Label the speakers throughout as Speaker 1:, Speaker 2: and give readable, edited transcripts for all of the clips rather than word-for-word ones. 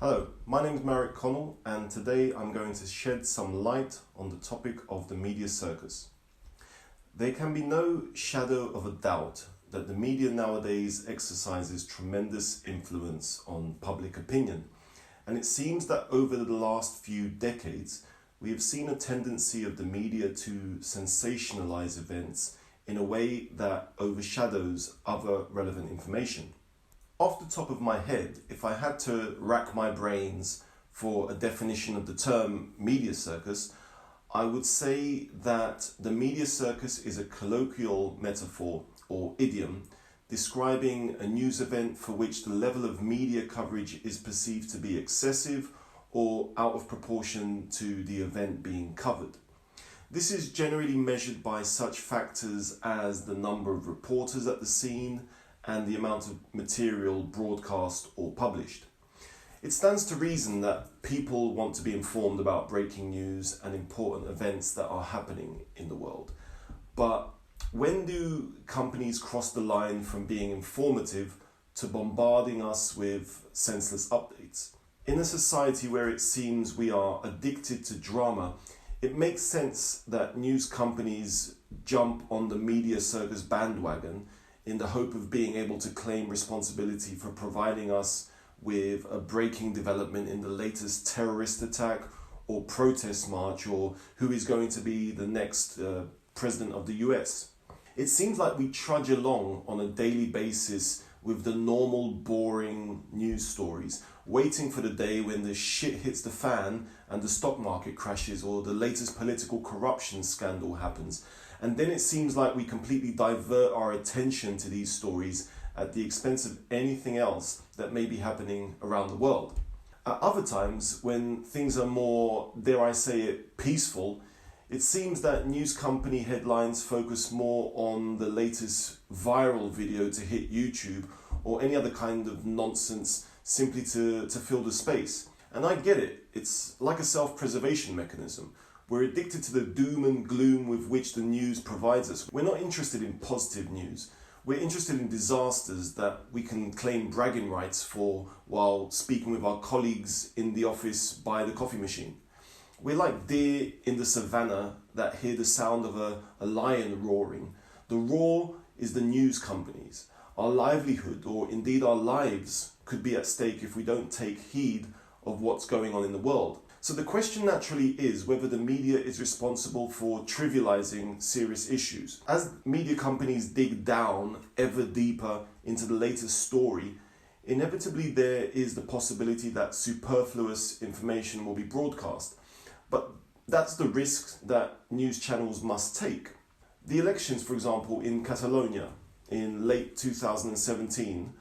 Speaker 1: Hello, my name is Marek Connell and today I'm going to shed some light on the topic of the media circus. There can be no shadow of a doubt that the media nowadays exercises tremendous influence on public opinion, and it seems that over the last few decades we have seen a tendency of the media to sensationalize events in a way that overshadows other relevant information. Off the top of my head, if I had to rack my brains for a definition of the term media circus, I would say that the media circus is a colloquial metaphor or idiom describing a news event for which the level of media coverage is perceived to be excessive or out of proportion to the event being covered. This is generally measured by such factors as the number of reporters at the scene and the amount of material broadcast or published. It stands to reason that people want to be informed about breaking news and important events that are happening in the world. But when do companies cross the line from being informative to bombarding us with senseless updates? In a society where it seems we are addicted to drama, it makes sense that news companies jump on the media circus bandwagon in the hope of being able to claim responsibility for providing us with a breaking development in the latest terrorist attack or protest march, or who is going to be the next president of the US. It seems like we trudge along on a daily basis with the normal boring news stories, waiting for the day when the shit hits the fan and the stock market crashes or the latest political corruption scandal happens. And then it seems like we completely divert our attention to these stories at the expense of anything else that may be happening around the world. At other times, when things are more, dare I say it, peaceful, it seems that news company headlines focus more on the latest viral video to hit YouTube or any other kind of nonsense simply to fill the space. And I get it, it's like a self-preservation mechanism. We're addicted to the doom and gloom with which the news provides us. We're not interested in positive news. We're interested in disasters that we can claim bragging rights for while speaking with our colleagues in the office by the coffee machine. We're like deer in the savannah that hear the sound of a lion roaring. The roar is the news companies. Our livelihood, or indeed our lives, could be at stake if we don't take heed of what's going on in the world. So the question naturally is whether the media is responsible for trivialising serious issues. As media companies dig down ever deeper into the latest story, inevitably there is the possibility that superfluous information will be broadcast. But that's the risk that news channels must take. The elections, for example, in Catalonia in late 2017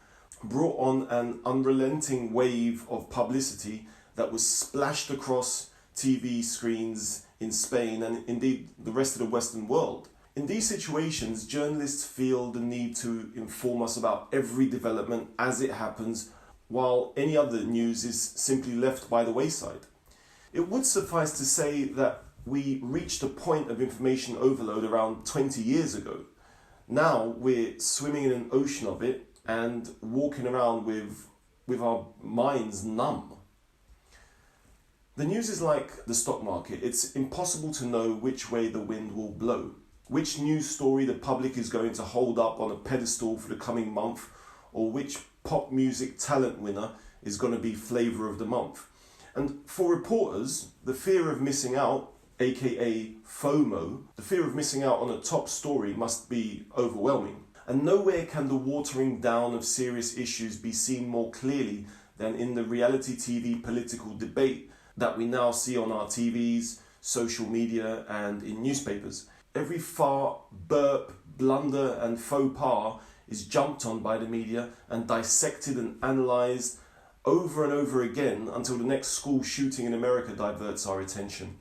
Speaker 1: brought on an unrelenting wave of publicity that was splashed across TV screens in Spain and indeed the rest of the Western world. In these situations, journalists feel the need to inform us about every development as it happens, while any other news is simply left by the wayside. It would suffice to say that we reached a point of information overload around 20 years ago. Now we're swimming in an ocean of it and walking around with our minds numb. The news is like the stock market. It's impossible to know which way the wind will blow, which news story the public is going to hold up on a pedestal for the coming month, or which pop music talent winner is going to be flavour of the month. And for reporters, the fear of missing out, aka FOMO, the fear of missing out on a top story must be overwhelming. And nowhere can the watering down of serious issues be seen more clearly than in the reality TV political debate that we now see on our TVs, social media and in newspapers. Every fart, burp, blunder and faux pas is jumped on by the media and dissected and analysed over and over again until the next school shooting in America diverts our attention.